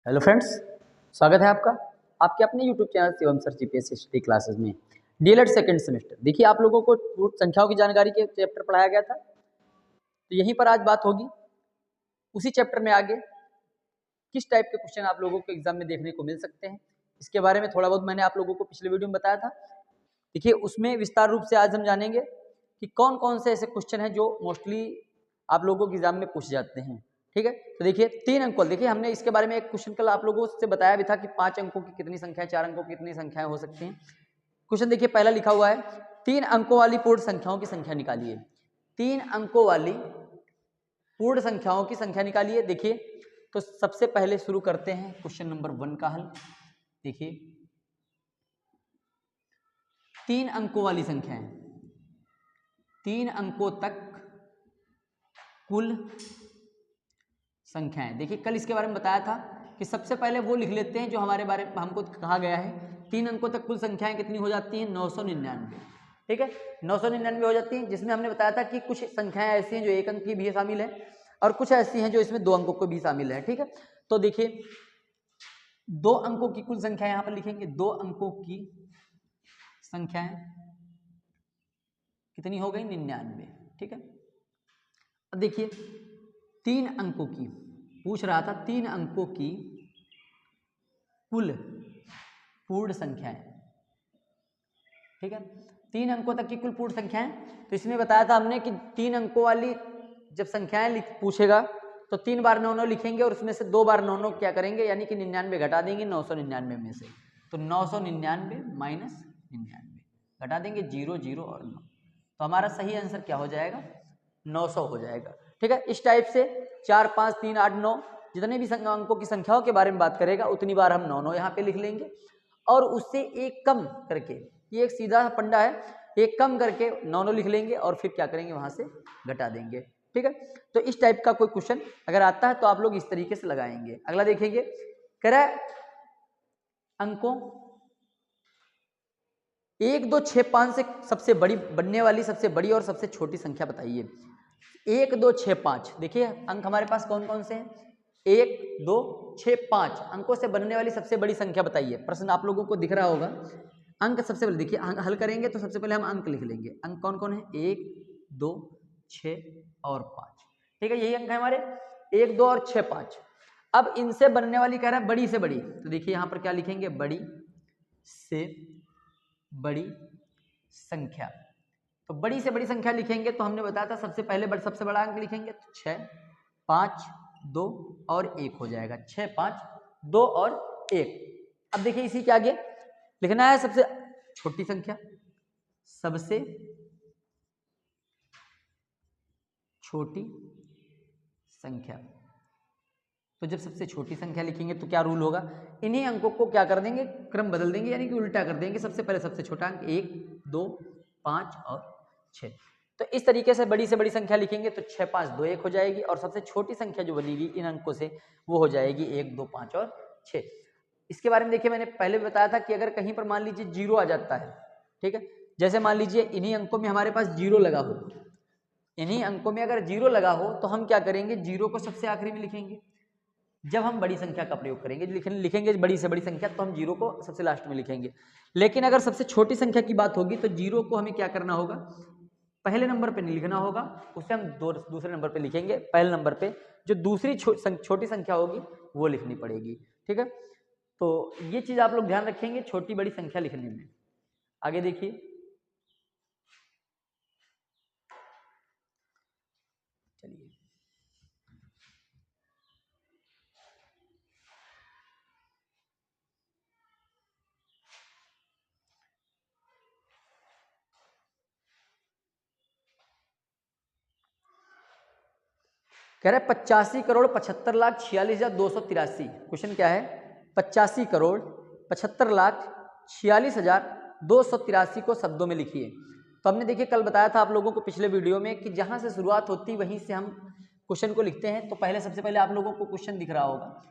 Hello friends, स्वागत है आपका आपके अपने YouTube channel Shivam sir GPSC study classes में। DElEd second semester. देखिए, आप लोगों को पूर्ण संख्याओं की जानकारी के चैप्टर पढ़ाया गया था, तो यहीं पर आज बात होगी। उसी चैप्टर में आगे किस टाइप के क्वेश्चन आप लोगों को एग्जाम में देखने को मिल सकते हैं, इसके बारे में थोड़ा बहुत मैंने आप लोगों को पिछले वीडियो में बताया था। देखिए, उसमें विस्तार रूप से आज हम जानेंगे कि कौन कौन से ऐसे क्वेश्चन हैं जो मोस्टली आप लोगों के एग्जाम में पूछ जाते हैं। ठीक है, तो देखिए 3 अंक। देखिए, हमने इसके बारे में एक क्वेश्चन कल आप लोगों से बताया भी था कि 5 अंकों की कितनी संख्या, 4 अंकों की कितनी संख्याएं हो सकती हैं। क्वेश्चन देखिए, पहला लिखा हुआ है 3 अंकों वाली पूर्ण संख्याओं की संख्या निकालिए। 3 अंकों वाली पूर्ण संख्याओं की संख्या निकालिए। देखिए, तो सबसे पहले शुरू करते हैं क्वेश्चन नंबर 1 का हल। देखिए, 3 अंकों वाली संख्याएं, 3 अंकों तक कुल संख्याएं। देखिए, कल इसके बारे में बताया था कि सबसे पहले वो लिख लेते हैं जो हमारे बारे में हमको कहा गया है। 3 अंकों तक कुल संख्याएं कितनी हो जाती हैं? 999। ठीक है, 999 हो जाती हैं, जिसमें हमने बताया था कि कुछ संख्याएं ऐसी हैं जो 1 अंक की भी शामिल है और कुछ ऐसी हैं जो इसमें 2 अंकों को भी शामिल है। ठीक है, तो देखिए 2 अंकों की कुल संख्या यहां पर लिखेंगे। 2 अंकों की संख्याएं कितनी हो गई? 99। ठीक है, अब देखिए 3 अंकों की पूछ रहा था, 3 अंकों की कुल पूर्ण संख्याएं। ठीक है, 3 अंकों तक की कुल पूर्ण संख्याएं। तो इसमें बताया था हमने कि 3 अंकों वाली जब संख्याएं पूछेगा तो 3 बार 9 9 लिखेंगे और उसमें से 2 बार 9 9 क्या करेंगे, यानी कि 99 घटा देंगे 999 में से। तो 999 माइनस 99 घटा देंगे 0 0 और 9, तो हमारा सही आंसर क्या हो जाएगा? 900 हो जाएगा। ठीक है, इस टाइप से 4 5 3 8 9 जितने भी अंकों की संख्याओं के बारे में बात करेगा उतनी बार हम 9 9 यहाँ पे लिख लेंगे और उससे एक कम करके, ये एक सीधा फंडा है, एक कम करके 9 9 लिख लेंगे और फिर क्या करेंगे, वहां से घटा देंगे। ठीक है, तो इस टाइप का कोई क्वेश्चन अगर आता है तो आप लोग इस तरीके से लगाएंगे। अगला देखेंगे, कह रहा है अंकों 1 2 6 5 से सबसे बड़ी बनने वाली सबसे बड़ी और सबसे छोटी संख्या बताइए। 1 2 6 5। देखिए अंक हमारे पास कौन कौन से हैं? 1 2 6 5 अंकों से बनने वाली सबसे बड़ी संख्या बताइए। प्रश्न आप लोगों को दिख रहा होगा। अंक सबसे पहले देखिए, हल करेंगे तो सबसे पहले हम अंक लिख लेंगे। अंक कौन कौन है? 1 2 6 और 5। ठीक है, यही अंक है हमारे 1 2 और 6 5। अब इनसे बनने वाली कह रहा है बड़ी से बड़ी, तो देखिए यहां पर क्या लिखेंगे? बड़ी से बड़ी संख्या। तो बड़ी से बड़ी संख्या लिखेंगे तो हमने बताया था सबसे पहले सबसे बड़ा अंक लिखेंगे तो 6 5 2 और 1 हो जाएगा। 6 5 2 और 1। अब देखिए इसी के आगे लिखना है सबसे छोटी संख्या। सबसे छोटी संख्या। तो जब सबसे छोटी संख्या लिखेंगे तो क्या रूल होगा? इन्हीं अंकों को क्या कर देंगे? क्रम बदल देंगे, यानी कि उल्टा कर देंगे। सबसे पहले सबसे छोटा अंक 1 2 5 और 6। तो इस तरीके से बड़ी से बड़ी संख्या लिखेंगे तो 6 5 2 1 हो जाएगी और सबसे छोटी संख्या जो बनेगी इन अंकों से वो हो जाएगी 1 2 5 और 6। इसके बारे में देखिए मैंने पहले भी बताया था कि अगर कहीं पर मान लीजिए 0 आ जाता है, ठीक है, जैसे मान लीजिए इन्हीं अंकों में हमारे पास 0 लगा हो, इन्हीं अंकों में अगर 0 लगा हो तो हम क्या करेंगे? 0 को सबसे आखिरी में लिखेंगे। जब हम बड़ी संख्या का प्रयोग करेंगे, लिखेंगे बड़ी से बड़ी संख्या, तो हम 0 को सबसे लास्ट में लिखेंगे। लेकिन अगर सबसे छोटी संख्या की बात होगी तो 0 को हमें क्या करना होगा? पहले नंबर पे नहीं लिखना होगा, उसे हम दूसरे नंबर पे लिखेंगे। पहले नंबर पे जो दूसरी छोटी संख्या होगी वो लिखनी पड़ेगी। ठीक है, तो ये चीज आप लोग ध्यान रखेंगे छोटी बड़ी संख्या लिखने में। आगे देखिए, चलिए कह रहे 85 करोड़ 75 लाख 46,283। क्वेश्चन क्या है? 85 करोड़ 75 लाख 46,283 को शब्दों में लिखिए। तो हमने देखिए कल बताया था आप लोगों को पिछले वीडियो में कि जहां से शुरुआत होती वहीं से हम क्वेश्चन को लिखते हैं। तो पहले सबसे पहले आप लोगों को क्वेश्चन दिख रहा होगा,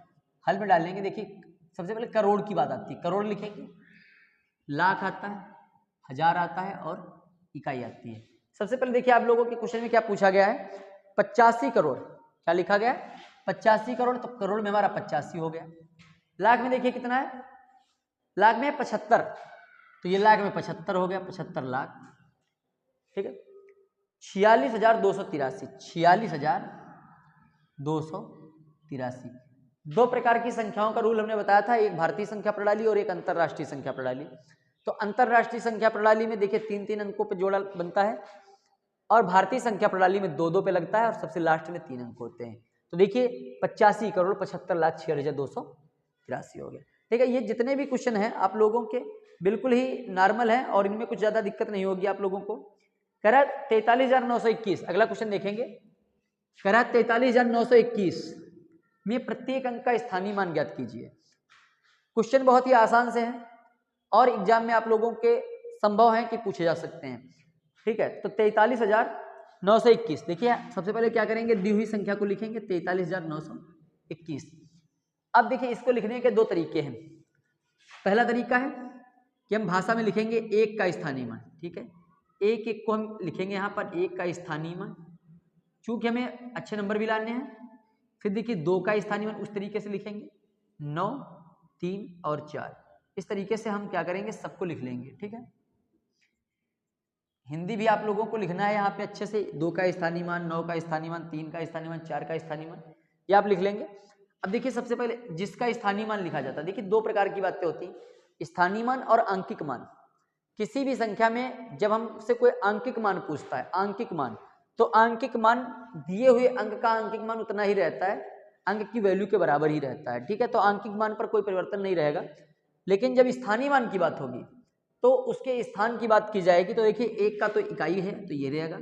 हल में डालेंगे। देखिए सबसे पहले करोड़ की बात आती है, करोड़ लिखेंगे, लाख आता है, हजार आता है और इकाई आती है। सबसे पहले देखिए आप लोगों के क्वेश्चन में क्या पूछा गया है? 85 करोड़, क्या लिखा गया है? 85 करोड़, तो करोड़ में हमारा 85 हो गया। लाख में देखिए कितना है, लाख में 75, तो ये लाख में 75 हो गया, 75 लाख। ठीक है, 46,283, 46,283। दो प्रकार की संख्याओं का रूल हमने बताया था, एक भारतीय संख्या प्रणाली और एक अंतरराष्ट्रीय संख्या प्रणाली। तो अंतरराष्ट्रीय संख्या प्रणाली में देखिए 3-3 अंकों पे जोड़ा बनता है, और भारतीय संख्या प्रणाली में 2-2 पे लगता है, और सबसे लास्ट में 3 अंक होते हैं। तो देखिए 85 करोड़ 75,46,283 हो गया। ठीक है, ये जितने भी क्वेश्चन हैं आप लोगों के बिल्कुल ही नॉर्मल है और इनमें कुछ ज्यादा दिक्कत नहीं होगी आप लोगों को। कह रहा 43,921, अगला क्वेश्चन देखेंगे। कह रहा 43,921 में प्रत्येक अंक का स्थानीय मान ज्ञात कीजिए। क्वेश्चन बहुत ही आसान से है और एग्जाम में आप लोगों के संभव है कि पूछे जा सकते हैं। ठीक है, तो 43,921 देखिए, सबसे पहले क्या करेंगे, दी हुई संख्या को लिखेंगे 43,921। अब देखिए इसको लिखने के दो तरीके हैं। पहला तरीका है कि हम भाषा में लिखेंगे एक का स्थानीय मान। ठीक है, एक एक को हम लिखेंगे यहाँ पर एक का स्थानीय मान, चूंकि हमें अच्छे नंबर भी लाने हैं। फिर देखिए 2 का स्थानीय मान उस तरीके से लिखेंगे, 9, 3 और 4, इस तरीके से हम क्या करेंगे, सबको लिख लेंगे। ठीक है, हिंदी भी आप लोगों को लिखना है यहाँ पे अच्छे से, 2 का स्थानीय मान, 9 का स्थानीय मान, 3 का स्थानीय मान, 4 का स्थानीय मान, ये आप लिख लेंगे। अब देखिए सबसे पहले जिसका स्थानीय मान लिखा जाता है, देखिए दो प्रकार की बातें होती हैं, स्थानीय मान और आंकिक मान। किसी भी संख्या में जब हमसे कोई आंकिक मान पूछता है, आंकिक मान, तो आंकिक मान दिए हुए अंक का आंकिक मान उतना ही रहता है, अंक की वैल्यू के बराबर ही रहता है। ठीक है, तो आंकिक मान पर कोई परिवर्तन नहीं रहेगा। लेकिन जब स्थानीय मान की बात होगी तो उसके स्थान की बात की जाएगी। तो देखिए 1 का तो इकाई है तो ये रहेगा,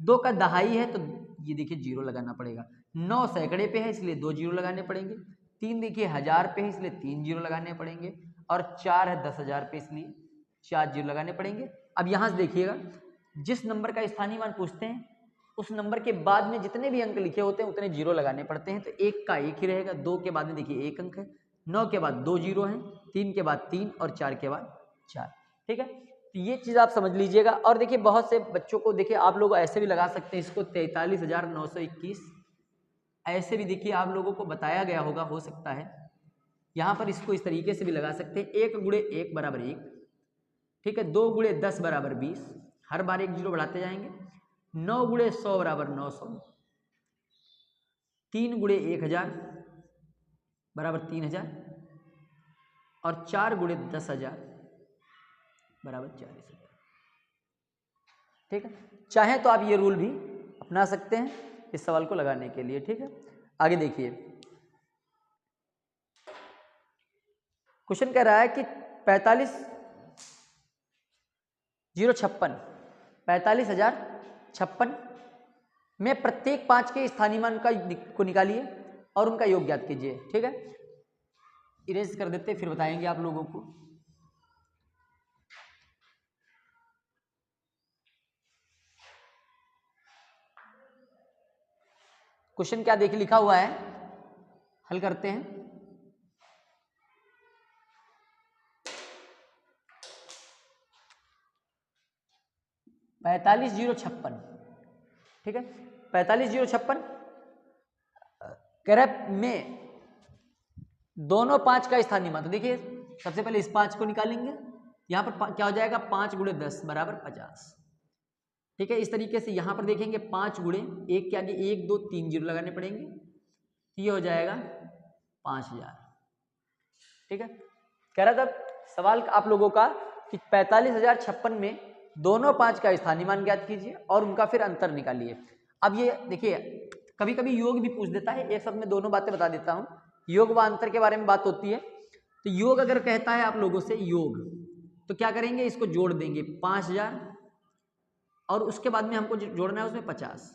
2 का दहाई है तो ये देखिए 0 लगाना पड़ेगा, 9 सैकड़े पे है इसलिए 2 0 लगाने पड़ेंगे, 3 देखिए 1000 पे है इसलिए 3 0 लगाने पड़ेंगे, और 4 है 10,000 पे इसलिए 4 0 लगाने पड़ेंगे। अब यहाँ से देखिएगा जिस नंबर का स्थानीय मान पूछते हैं उस नंबर के बाद में जितने भी अंक लिखे होते हैं उतने 0 लगाने पड़ते हैं। तो 1 का 1 ही रहेगा, 2 के बाद में देखिए 1 अंक है, 9 के बाद 2 0 हैं, 3 के बाद 3 और 4 के बाद 4। ठीक है, तो ये चीज आप समझ लीजिएगा। और देखिए बहुत से बच्चों को देखिए आप लोग ऐसे भी लगा सकते हैं इसको, 43,921 ऐसे भी देखिए आप लोगों को बताया गया होगा, हो सकता है यहाँ पर इसको इस तरीके से भी लगा सकते हैं, 1 गुणे 1 बराबर 1। ठीक है, 2 गुणे 10 बराबर 20, हर बार 1 0 बढ़ाते जाएंगे, 9 गुणे 100 बराबर 900, 3 गुणे 1000 बराबर 3000, और 4 गुणे 10,000 बराबर 40,000। ठीक है, चाहे तो आप ये रूल भी अपना सकते हैं इस सवाल को लगाने के लिए। ठीक है, आगे देखिए क्वेश्चन कह रहा है कि 45,056 में प्रत्येक 5 के स्थानीय मान को निकालिए और उनका योग ज्ञात कीजिए। ठीक है, इरेज कर देते फिर बताएंगे आप लोगों को। क्वेश्चन क्या देखिए लिखा हुआ है, हल करते हैं। पैंतालीस 056, ठीक है, 45,056 कह रहा में दोनों 5 का स्थानीय मान। तो देखिए सबसे पहले इस 5 को निकालेंगे, यहां पर क्या हो जाएगा, 5 गुणे 10 बराबर 50। ठीक है, इस तरीके से यहां पर देखेंगे 5 गुणे 1 के आगे 1 2 3 0 लगाने पड़ेंगे, ये हो जाएगा 5000। ठीक है, कह रहा था सवाल आप लोगों का कि 45,056 में दोनों 5 का स्थानीय मान ज्ञात कीजिए और उनका फिर अंतर निकालिए। अब ये देखिए कभी कभी योग भी पूछ देता है, एक साथ में दोनों बातें बता देता हूं। योग व अंतर के बारे में बात होती है, तो योग अगर कहता है आप लोगों से योग, तो क्या करेंगे, इसको जोड़ देंगे 5000 और उसके बाद में हमको जोड़ना है उसमें 50,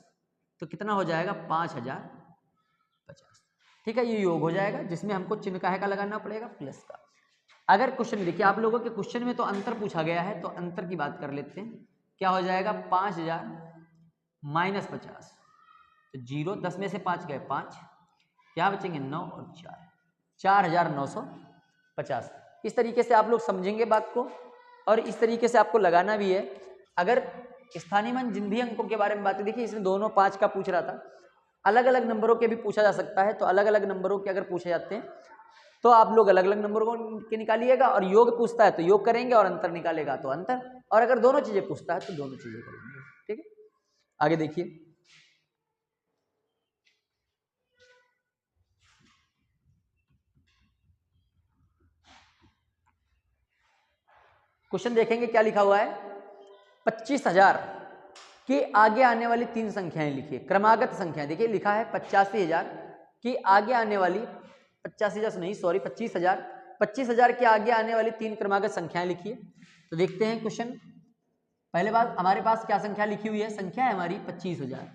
तो कितना हो जाएगा 5050। ठीक है, ये योग हो जाएगा जिसमें हमको चिन्ह काहे का लगाना पड़ेगा, प्लस का। अगर क्वेश्चन देखिए आप लोगों के क्वेश्चन में तो अंतर पूछा गया है, तो अंतर की बात कर लेते हैं, क्या हो जाएगा 5000 माइनस 50, तो 0, 10 में से 5 गए 5, क्या बचेंगे 9 और 4, 4950। इस तरीके से आप लोग समझेंगे बात को और इस तरीके से आपको लगाना भी है। अगर स्थानीय मान जिन भी अंकों के बारे में बात, देखिए इसमें दोनों 5 का पूछ रहा था, अलग अलग नंबरों के भी पूछा जा सकता है, तो अलग अलग नंबरों के अगर पूछे जाते हैं तो आप लोग अलग अलग नंबरों के निकालिएगा, और योग पूछता है तो योग करेंगे, और अंतर निकालेगा तो अंतर, और अगर दोनों चीजें पूछता है तो दोनों चीजें करेंगे। ठीक है, आगे देखिए। क्वेश्चन देखेंगे क्या लिखा हुआ है। 25,000 के आगे आने वाली 3 संख्याएं लिखिए, क्रमागत संख्या। देखिए लिखा है 85,000 के आगे आने वाली, 85,000 नहीं सॉरी 25,000 के आगे आने वाली 3 क्रमागत संख्याएं लिखिए। तो देखते हैं क्वेश्चन। पहले बात, हमारे पास क्या संख्या लिखी हुई है, संख्या है हमारी 25,000,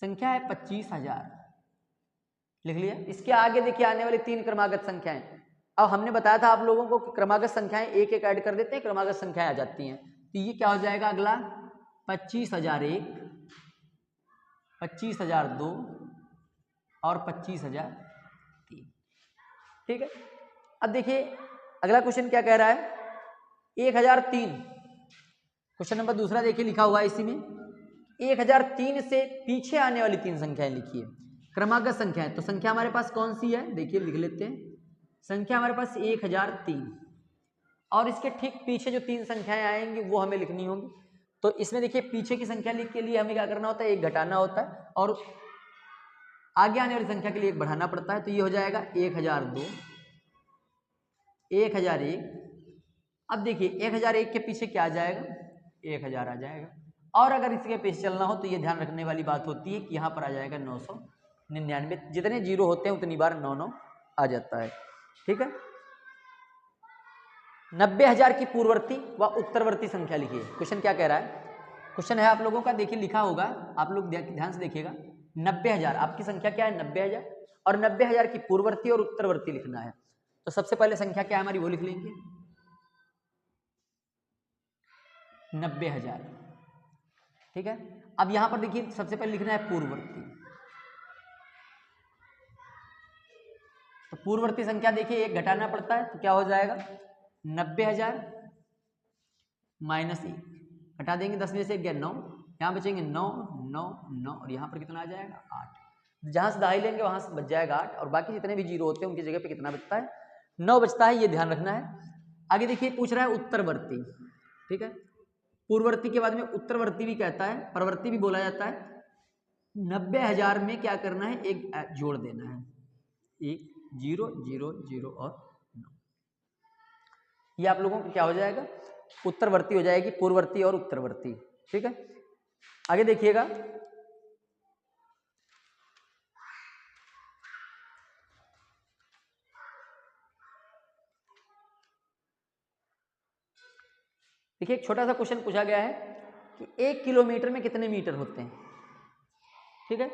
संख्या है 25,000, लिख लिया। इसके आगे देखिए आने वाली 3 क्रमागत संख्याएं। अब हमने बताया था आप लोगों को कि क्रमागत संख्याएं एक एक ऐड कर देते हैं, क्रमागत संख्याएं आ जाती हैं। तो ये क्या हो जाएगा अगला, 25,001, 25,002 और 25,003। ठीक है, अब देखिए अगला क्वेश्चन क्या कह रहा है, 1003। क्वेश्चन नंबर दूसरा देखिए लिखा हुआ है इसी में, 1003 से पीछे आने वाली 3 संख्याएं लिखिए, क्रमागत संख्याएं। तो संख्या हमारे पास कौन सी है, देखिए लिख लेते हैं। संख्या हमारे पास 1003, और इसके ठीक पीछे जो 3 संख्याएं आएंगी वो हमें लिखनी होंगी। तो इसमें देखिए पीछे की संख्या लिख के लिए हमें क्या करना होता है, एक घटाना होता है, और आगे आने वाली संख्या के लिए एक बढ़ाना पड़ता है। तो ये हो जाएगा 1002, 1001। अब देखिए 1001 के पीछे क्या आ जाएगा, 1000 आ जाएगा। और अगर इसके पीछे चलना हो तो ये ध्यान रखने वाली बात होती है कि यहाँ पर आ जाएगा 999। जितने जीरो होते हैं उतनी बार 9 आ जाता है। ठीक है, 90,000 की पूर्ववर्ती व उत्तरवर्ती संख्या लिखिए। क्वेश्चन क्या कह रहा है, क्वेश्चन है आप लोगों का, देखिए लिखा होगा, आप लोग ध्यान से देखिएगा। 90,000 आपकी संख्या क्या है, 90,000, और 90,000 की पूर्ववर्ती और उत्तरवर्ती लिखना है। तो सबसे पहले संख्या क्या है हमारी, वो लिख लेंगे 90,000। ठीक है, अब यहां पर देखिए सबसे पहले लिखना है पूर्ववर्ती। तो पूर्ववर्ती संख्या देखिए एक घटाना पड़ता है, तो क्या हो जाएगा 90,000 माइनस 1, घटा देंगे 10 में से 1 गया 9, यहाँ बचेंगे 9 9 9, और यहाँ पर कितना आ जाएगा 8। जहाँ से दहाई लेंगे वहाँ से बच जाएगा 8, और बाकी जितने भी जीरो होते हैं उनकी जगह पे कितना बचता है, 9 बचता है, ये ध्यान रखना है। आगे देखिए पूछ रहा है उत्तरवर्ती। ठीक है, पूर्ववर्ती के बाद में उत्तरवर्ती भी कहता है, परवर्ती भी बोला जाता है। 90,000 में क्या करना है, एक जोड़ देना है, 1 0 0 0 और 9। ये आप लोगों को क्या हो जाएगा, उत्तरवर्ती हो जाएगी, पूर्ववर्ती और उत्तरवर्ती। ठीक है, आगे देखिएगा। देखिए एक छोटा सा क्वेश्चन पूछा गया है कि 1 किलोमीटर में कितने मीटर होते हैं। ठीक है,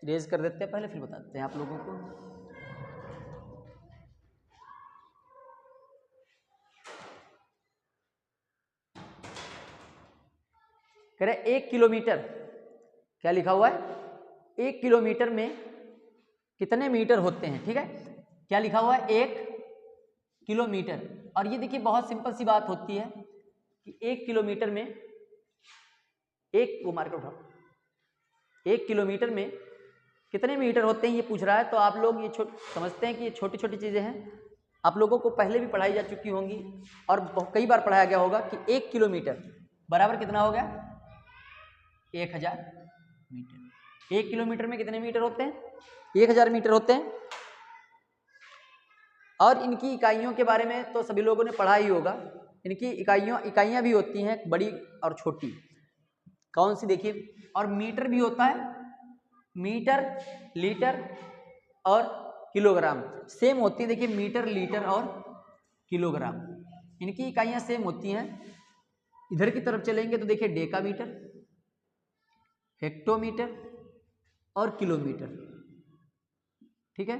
रेज कर देते हैं पहले, फिर बताते हैं आप लोगों को। कह रहे 1 किलोमीटर, क्या लिखा हुआ है, 1 किलोमीटर में कितने मीटर होते हैं। ठीक है, क्या लिखा हुआ है, 1 किलोमीटर। और ये देखिए बहुत सिंपल सी बात होती है कि 1 किलोमीटर में, एक वो मार्कर उठाओ, 1 किलोमीटर में कितने मीटर होते हैं ये पूछ रहा है। तो आप लोग ये समझते हैं कि ये छोटी छोटी चीज़ें हैं, आप लोगों को पहले भी पढ़ाई जा चुकी होंगी और कई बार पढ़ाया गया होगा कि 1 किलोमीटर बराबर कितना हो गया, 1000 मीटर। 1 किलोमीटर में कितने मीटर होते हैं, 1000 मीटर होते हैं। और इनकी इकाइयों के बारे में तो सभी लोगों ने पढ़ा ही होगा। इनकी इकाइयाँ भी होती हैं बड़ी और छोटी। कौन सी, देखिए, और मीटर भी होता है, मीटर, लीटर और किलोग्राम सेम होती है। देखिए मीटर, लीटर और किलोग्राम, इनकी इकाइयाँ सेम होती हैं। इधर की तरफ चलेंगे तो देखिए डेकामीटर, हेक्टोमीटर और किलोमीटर। ठीक है,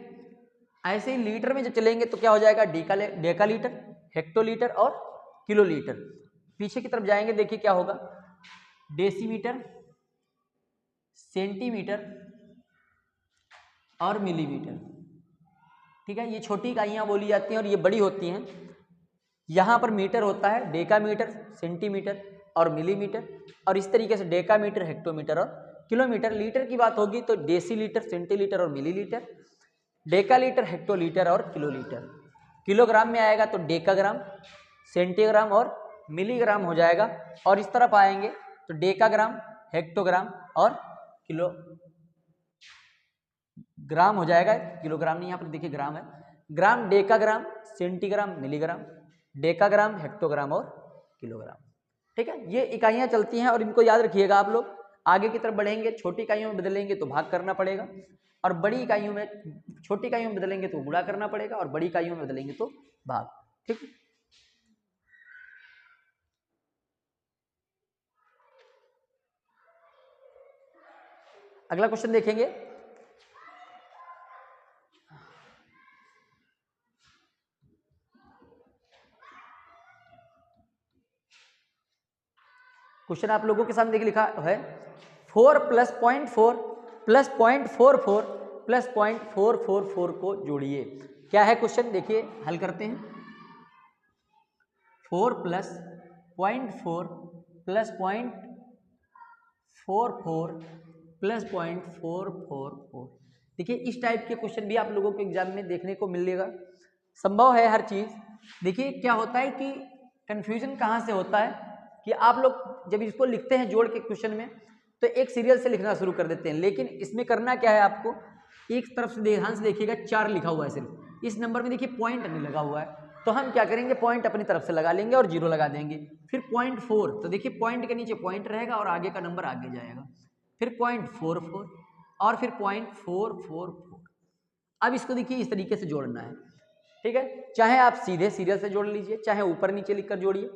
ऐसे ही लीटर में जब चलेंगे तो क्या हो जाएगा, डेकालीटर, हेक्टोलीटर और किलोलीटर। पीछे की तरफ जाएंगे देखिए क्या होगा, डेसीमीटर, सेंटीमीटर और मिलीमीटर। ठीक है, ये छोटी इकाइयाँ बोली जाती हैं और ये बड़ी होती हैं। यहाँ पर मीटर होता है, डेकामीटर, सेंटीमीटर और मिलीमीटर, और इस तरीके से डेकामीटर, हेक्टोमीटर और किलोमीटर। लीटर की बात होगी तो डेसीलीटर, सेंटीलीटर और मिलीलीटर, डेकालीटर, हेक्टोलीटर और किलोलीटर। किलोग्राम में आएगा तो डेकाग्राम, सेंटीग्राम और मिलीग्राम हो जाएगा। और इस तरफ आएंगे तो डेकाग्राम, हेक्टोग्राम और किलोग्राम हो जाएगा। किलोग्राम नहीं, यहाँ पर देखिए ग्राम है। Gram, decagram, centigram, milligram, decagram, hectogram और किलोग्राम। ठीक है, ये इकाइयाँ चलती हैं और इनको याद रखिएगा आप लोग। आगे की तरफ बढ़ेंगे, छोटी इकाइयों में बदलेंगे तो भाग करना पड़ेगा, और बड़ी इकाइयों में, छोटी इकाइयों में बदलेंगे तो गुणा करना पड़ेगा, और बड़ी इकाइयों में बदलेंगे तो भाग। ठीक है, अगला क्वेश्चन देखेंगे। क्वेश्चन आप लोगों के सामने देखिए लिखा है 4 + 0.4 + 0.44 + 0.444 को जोड़िए। क्या है क्वेश्चन, देखिए हल करते हैं। 4 + 0.4 + 0.44 + 0.444। देखिए इस टाइप के क्वेश्चन भी आप लोगों के एग्जाम में देखने को मिलेगा, संभव है हर चीज़। देखिए क्या होता है कि कंफ्यूजन कहाँ से होता है कि आप लोग जब इसको लिखते हैं जोड़ के क्वेश्चन में तो एक सीरियल से लिखना शुरू कर देते हैं, लेकिन इसमें करना क्या है आपको, एक तरफ से ध्यान से देखिएगा, 4 लिखा हुआ है सिर्फ, इस नंबर में देखिए पॉइंट नहीं लगा हुआ है, तो हम क्या करेंगे, पॉइंट अपनी तरफ से लगा लेंगे और 0 लगा देंगे। फिर 0.4, तो देखिए पॉइंट के नीचे पॉइंट रहेगा और आगे का नंबर आगे जाएगा। फिर 0.44 और फिर 0.444। अब इसको देखिए इस तरीके से जोड़ना है। ठीक है, चाहे आप सीधे सीरियल से जोड़ लीजिए, चाहे ऊपर नीचे लिखकर जोड़िए,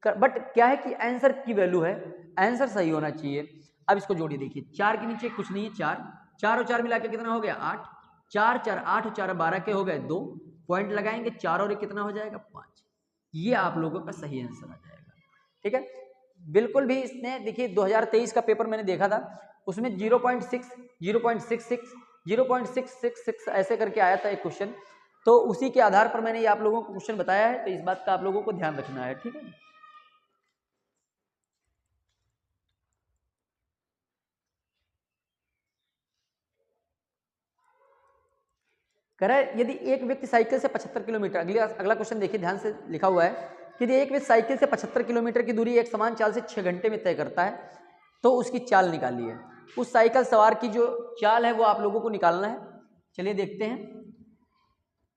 बट क्या है कि आंसर की वैल्यू है, आंसर सही होना चाहिए। अब इसको जोड़िए, देखिए 4 के नीचे कुछ नहीं है, 4 और 4 मिला के कितना हो गया, 8, 4 4 8 और 4 12 के हो गए 2, पॉइंट लगाएंगे, 4 और 1 कितना हो जाएगा, 5। ये आप लोगों का सही आंसर आ जाएगा। ठीक है, बिल्कुल भी इसने, देखिए 2023 का पेपर मैंने देखा था, उसमें 0.6 0.66 0.666 ऐसे करके आया था एक क्वेश्चन, तो उसी के आधार पर मैंने ये आप लोगों को क्वेश्चन बताया है, तो इस बात का आप लोगों को ध्यान रखना है। ठीक है, कह रहा है यदि एक व्यक्ति साइकिल से 75 किलोमीटर, अगला क्वेश्चन देखिए ध्यान से लिखा हुआ है कि यदि एक व्यक्ति साइकिल से 75 किलोमीटर की दूरी एक समान चाल से 6 घंटे में तय करता है तो उसकी चाल निकालिए। उस साइकिल सवार की जो चाल है वो आप लोगों को निकालना है। चलिए देखते हैं,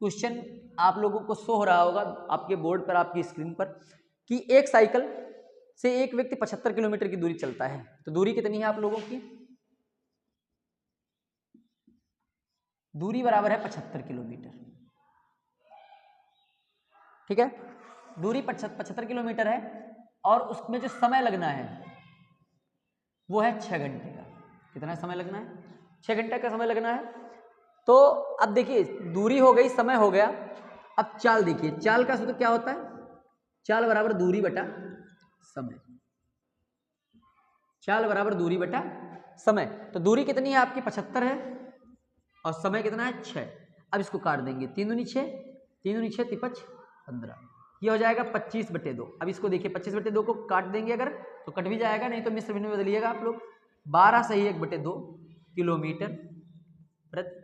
क्वेश्चन आप लोगों को शो हो रहा होगा आपके बोर्ड पर, आपकी स्क्रीन पर, कि एक साइकिल से एक व्यक्ति 75 किलोमीटर की दूरी चलता है, तो दूरी कितनी है आप लोगों की, दूरी बराबर है 75 किलोमीटर। ठीक है, दूरी 75 किलोमीटर है और उसमें जो समय लगना है वो है 6 घंटे का। कितना समय लगना है, 6 घंटे का समय लगना है। तो अब देखिए दूरी हो गई, समय हो गया, अब चाल देखिए, चाल का सूत्र क्या होता है, चाल बराबर दूरी बटा समय, चाल बराबर दूरी बटा समय। तो दूरी कितनी है आपकी, 75 है, और समय कितना है, 6। अब इसको काट देंगे, 3 दूनी 6, 3 दूनी 6, 5 15, ये हो जाएगा 25/2। अब इसको देखिए 25/2 को काट देंगे अगर तो कट भी जाएगा, नहीं तो मिश्र भिन्न में बदलिएगा आप लोग। 12 सही 1/2 किलोमीटर प्रति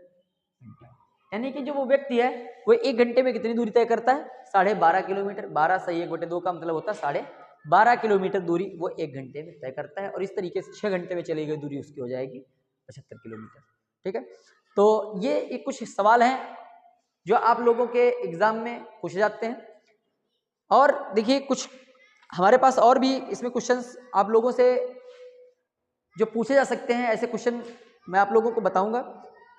घंटा, यानी कि जो वो व्यक्ति है वो 1 घंटे में कितनी दूरी तय करता है, 12.5 किलोमीटर। 12 सही 1/2 का मतलब होता है 12.5 किलोमीटर दूरी वो 1 घंटे में तय करता है, और इस तरीके से 6 घंटे में चली गई दूरी उसकी हो जाएगी 75 किलोमीटर। ठीक है, तो ये एक कुछ सवाल हैं जो आप लोगों के एग्जाम में पूछे जाते हैं। और देखिए कुछ हमारे पास और भी इसमें क्वेश्चंस आप लोगों से जो पूछे जा सकते हैं, ऐसे क्वेश्चन मैं आप लोगों को बताऊंगा।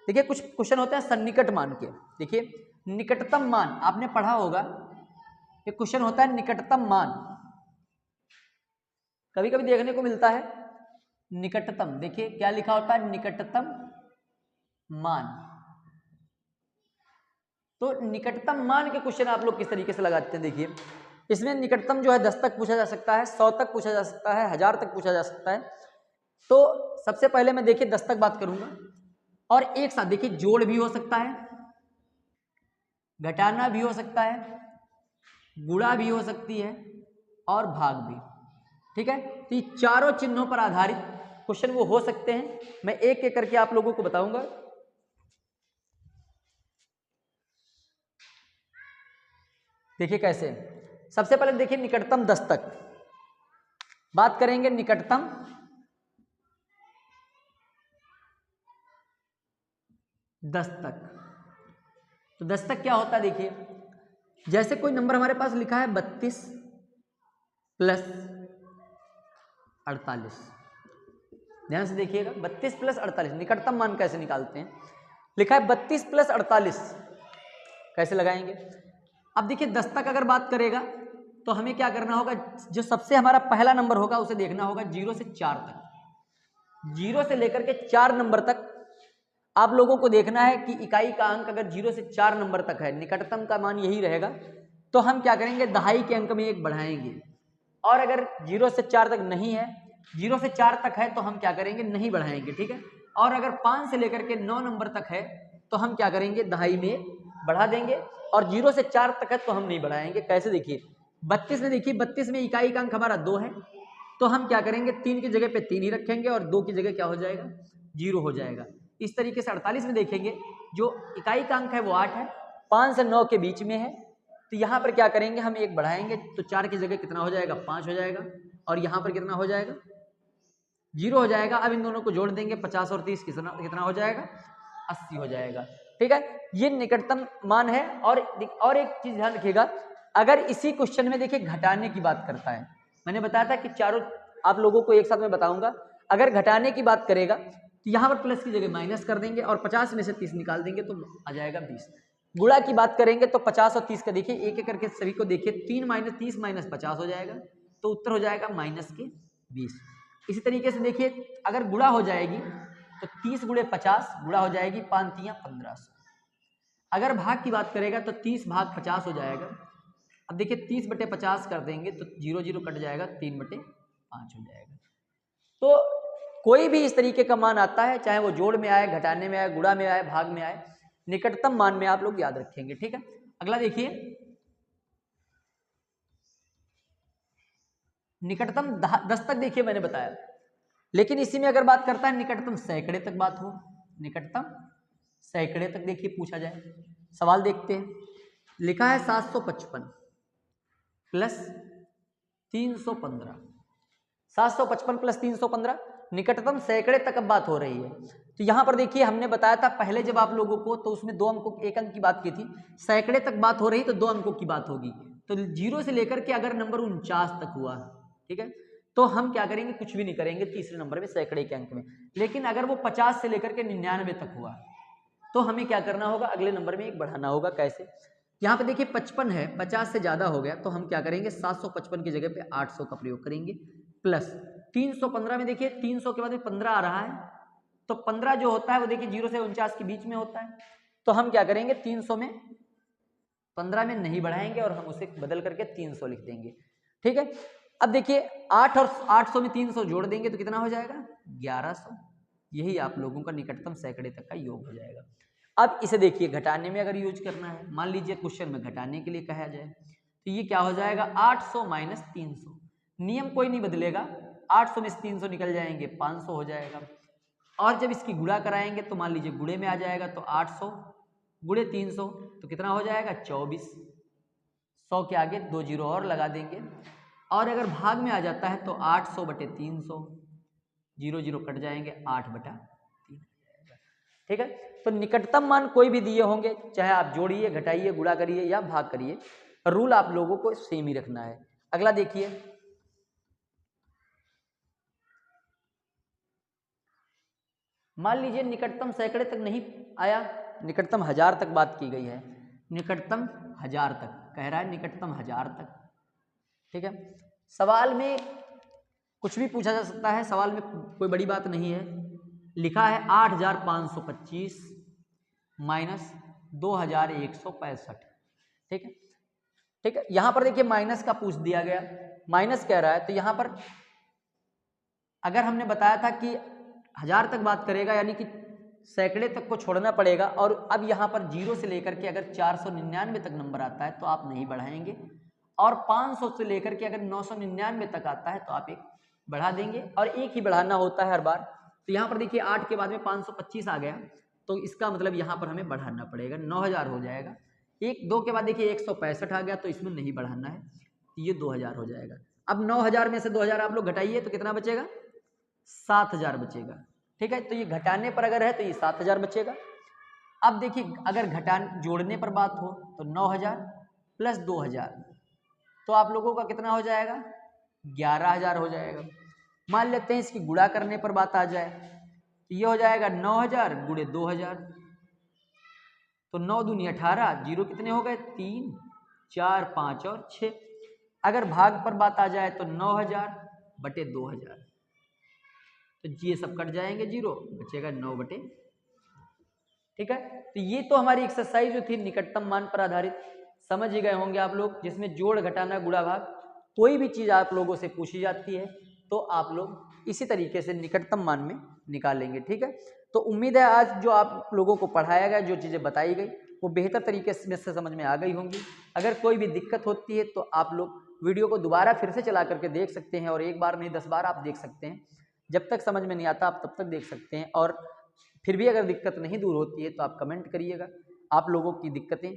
देखिए कुछ क्वेश्चन होते हैं सन्निकट मान के। देखिए निकटतम मान आपने पढ़ा होगा, एक क्वेश्चन होता है निकटतम मान, कभी कभी देखने को मिलता है निकटतम। देखिए क्या लिखा होता है, निकटतम मान। तो निकटतम मान के क्वेश्चन आप लोग किस तरीके से लगाते हैं, देखिए इसमें निकटतम जो है 10 तक पूछा जा सकता है, 100 तक पूछा जा सकता है, 1000 तक पूछा जा सकता है। तो सबसे पहले मैं देखिए 10 तक बात करूंगा, और एक साथ देखिए जोड़ भी हो सकता है, घटाना भी हो सकता है, गुणा भी हो सकती है और भाग भी। ठीक है, तो ये चारों चिन्हों पर आधारित क्वेश्चन वो हो सकते हैं, मैं एक एक करके आप लोगों को बताऊंगा। देखिए कैसे, सबसे पहले देखिए निकटतम 10 तक बात करेंगे। निकटतम 10 तक, तो 10 तक क्या होता है देखिए, जैसे कोई नंबर हमारे पास लिखा है 32 प्लस 48, ध्यान से देखिएगा 32 प्लस 48 निकटतम मान कैसे निकालते हैं। लिखा है 32 प्लस 48, कैसे लगाएंगे। अब देखिए 10 तक अगर बात करेगा तो हमें क्या करना होगा, जो सबसे हमारा पहला नंबर होगा उसे देखना होगा 0 से 4 तक। 0 से लेकर के 4 नंबर तक आप लोगों को देखना है कि इकाई का अंक अगर 0 से 4 नंबर तक है, निकटतम का मान यही रहेगा, तो हम क्या करेंगे, दहाई के अंक में एक बढ़ाएंगे। और अगर 0 से 4 तक नहीं है, 0 से 4 तक है तो हम क्या करेंगे, नहीं बढ़ाएंगे, ठीक है। और अगर 5 से लेकर के 9 नंबर तक है तो हम क्या करेंगे, दहाई में बढ़ा देंगे। और 0 से 4 तक है तो हम नहीं बढ़ाएंगे। कैसे देखिए, 32 में देखिए, 32 में इकाई का अंक हमारा 2 है, तो हम क्या करेंगे, 3 की जगह पे 3 ही रखेंगे और 2 की जगह क्या हो जाएगा, 0 हो जाएगा। इस तरीके से 48 में देखेंगे, जो इकाई का अंक है वो 8 है, 5 से 9 के बीच में है, तो यहाँ पर क्या करेंगे, हम एक बढ़ाएंगे, तो 4 की जगह कितना हो जाएगा, 5 हो जाएगा। और यहाँ पर कितना हो जाएगा, 0 हो जाएगा। अब इन दोनों को जोड़ देंगे, 50 और 30 कितना हो जाएगा, 80 हो जाएगा, ठीक है। ये निकटतम मान है। और एक चीज ध्यान रखिएगा, अगर इसी क्वेश्चन में देखिए घटाने की बात करता है, मैंने बताया था कि चारों आप लोगों को एक साथ में बताऊंगा। अगर घटाने की बात करेगा तो यहाँ पर प्लस की जगह माइनस कर देंगे और 50 में से 30 निकाल देंगे तो आ जाएगा 20। गुणा की बात करेंगे तो 50 और 30 का देखिए एक एक करके सभी को देखिए, 3 माइनस 30 माइनस 50 हो जाएगा, तो उत्तर हो जाएगा माइनस के 20। इसी तरीके से देखिए अगर गुणा हो जाएगी तो 30 गुणे 50 गुणा हो जाएगी, 5 तियां 1500। अगर भाग की बात करेगा तो 30 भाग 50 हो जाएगा। अब देखिए 30 बटे 50 कर देंगे तो 0 0 कट जाएगा, 3 बटे 5 हो जाएगा। तो कोई भी इस तरीके का मान आता है, चाहे वो जोड़ में आए, घटाने में आए, गुणा में आए, भाग में आए, निकटतम मान में आप लोग याद रखेंगे, ठीक है। अगला देखिए, निकटतम 10 तक देखिए मैंने बताया, लेकिन इसी में अगर बात करता है निकटतम सैकड़े तक बात हो, निकटतम सैकड़े तक देखिए पूछा जाए। सवाल देखते हैं, लिखा है 755 प्लस 315, 755 प्लस 315 निकटतम सैकड़े तक अब बात हो रही है। तो यहां पर देखिए हमने बताया था पहले जब आप लोगों को, तो उसमें 2 अंकों, 1 अंक की बात की थी, सैकड़े तक बात हो रही तो 2 अंकों की बात होगी। तो 0 से लेकर के अगर नंबर 49 तक हुआ, ठीक है, तो हम क्या करेंगे, कुछ भी नहीं करेंगे तीसरे नंबर में सैकड़े के अंक में। लेकिन अगर वो 50 से लेकर के 99 तक हुआ तो हमें क्या करना होगा, अगले नंबर में एक बढ़ाना होगा। कैसे, यहाँ पे देखिए 55 है, 50 से ज्यादा हो गया तो हम क्या करेंगे, 755 की जगह पे 800 का प्रयोग करेंगे, प्लस 315 में देखिए 300 के बाद में 15 आ रहा है, तो 15 जो होता है वो देखिए 0 से 49 के बीच में होता है, तो हम क्या करेंगे, 300 में 15 में नहीं बढ़ाएंगे और हम उसे बदल करके 300 लिख देंगे, ठीक है। अब देखिए 8 और 800 में 300 जोड़ देंगे तो कितना हो जाएगा, 1100। यही आप लोगों का निकटतम सैकड़े तक का योग हो जाएगा। अब इसे देखिए घटाने में अगर यूज करना है, मान लीजिए क्वेश्चन में घटाने के लिए कहा जाए, तो ये क्या हो जाएगा, 800 माइनस 300। नियम कोई नहीं बदलेगा, 800 में से 300 निकल जाएंगे, 500 हो जाएगा। और जब इसकी गुणा कराएंगे तो मान लीजिए गुणे में आ जाएगा, तो 800 गुणे 300 तो कितना हो जाएगा, 24। 100 के आगे 2 जीरो और लगा देंगे। और अगर भाग में आ जाता है तो 800 बटे 300, 0 0 कट जाएंगे, 8 बटा 3, ठीक है। तो निकटतम मान कोई भी दिए होंगे, चाहे आप जोड़िए, घटाइए, गुणा करिए या भाग करिए, रूल आप लोगों को सेम ही रखना है। अगला देखिए, मान लीजिए निकटतम सैकड़े तक नहीं आया, निकटतम 1000 तक बात की गई है, निकटतम 1000 तक कह रहा है, निकटतम 1000 तक, ठीक है। सवाल में कुछ भी पूछा जा सकता है, सवाल में कोई बड़ी बात नहीं है। लिखा है 8525 माइनस 2165, ठीक है, ठीक है। यहां पर देखिए माइनस का पूछ दिया गया, माइनस कह रहा है, तो यहां पर अगर हमने बताया था कि 1000 तक बात करेगा यानी कि सैकड़े तक को छोड़ना पड़ेगा, और अब यहाँ पर 0 से लेकर के अगर 499 तक नंबर आता है तो आप नहीं बढ़ाएंगे, और 500 से लेकर के अगर 999 तक आता है तो आप एक बढ़ा देंगे और एक ही बढ़ाना होता है हर बार। तो यहाँ पर देखिए 8 के बाद में 525 आ गया, तो इसका मतलब यहाँ पर हमें बढ़ाना पड़ेगा, 9000 हो जाएगा। 2 के बाद देखिए 165 आ गया, तो इसमें नहीं बढ़ाना है, ये 2000 हो जाएगा। अब 9000 में से 2000 आप लोग घटाइए तो कितना बचेगा, 7000 बचेगा। ठीक है, तो ये घटाने पर अगर है तो ये 7000 बचेगा। अब देखिए अगर जोड़ने पर बात हो तो 9000 प्लस 2000, तो आप लोगों का कितना हो जाएगा, 11000 हो जाएगा। मान लेते हैं इसकी गुणा करने पर बात आ जाए तो ये हो जाएगा 9000 गुणे 2000, तो 9 दूनी 18, जीरो कितने हो गए, 3, 4, 5 और 6। अगर भाग पर बात आ जाए तो 9000 बटे 2000, तो ये सब कट जाएंगे, जीरो बचेगा 9 बटे। ठीक है, तो ये तो हमारी एक्सरसाइज जो थी निकटतम मान पर आधारित, समझ ही गए होंगे आप लोग, जिसमें जोड़ घटाना गुणा भाग, कोई भी चीज आप लोगों से पूछी जाती है तो आप लोग इसी तरीके से निकटतम मान में निकालेंगे। ठीक है, तो उम्मीद है आज जो आप लोगों को पढ़ाया गया, जो चीजें बताई गई वो बेहतर तरीके से समझ में आ गई होंगी। अगर कोई भी दिक्कत होती है तो आप लोग वीडियो को दोबारा फिर से चला करके देख सकते हैं, और एक बार नहीं 10 बार आप देख सकते हैं। जब तक समझ में नहीं आता आप तब तक देख सकते हैं, और फिर भी अगर दिक्कत नहीं दूर होती है तो आप कमेंट करिएगा। आप लोगों की दिक्कतें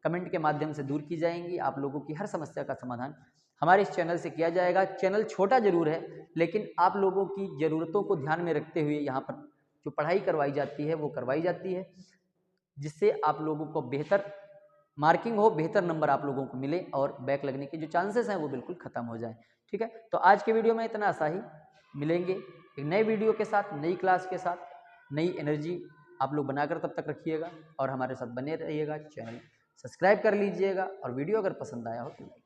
कमेंट के माध्यम से दूर की जाएंगी। आप लोगों की हर समस्या का समाधान हमारे इस चैनल से किया जाएगा। चैनल छोटा जरूर है, लेकिन आप लोगों की ज़रूरतों को ध्यान में रखते हुए यहाँ पर जो पढ़ाई करवाई जाती है वो करवाई जाती है, जिससे आप लोगों को बेहतर मार्किंग हो, बेहतर नंबर आप लोगों को मिले और बैक लगने के जो चांसेस हैं वो बिल्कुल ख़त्म हो जाए। ठीक है, तो आज के वीडियो में इतना सा ही। मिलेंगे एक नए वीडियो के साथ, नई क्लास के साथ, नई एनर्जी आप लोग बनाकर तब तक रखिएगा और हमारे साथ बने रहिएगा। चैनल सब्सक्राइब कर लीजिएगा और वीडियो अगर पसंद आया हो तो लाइक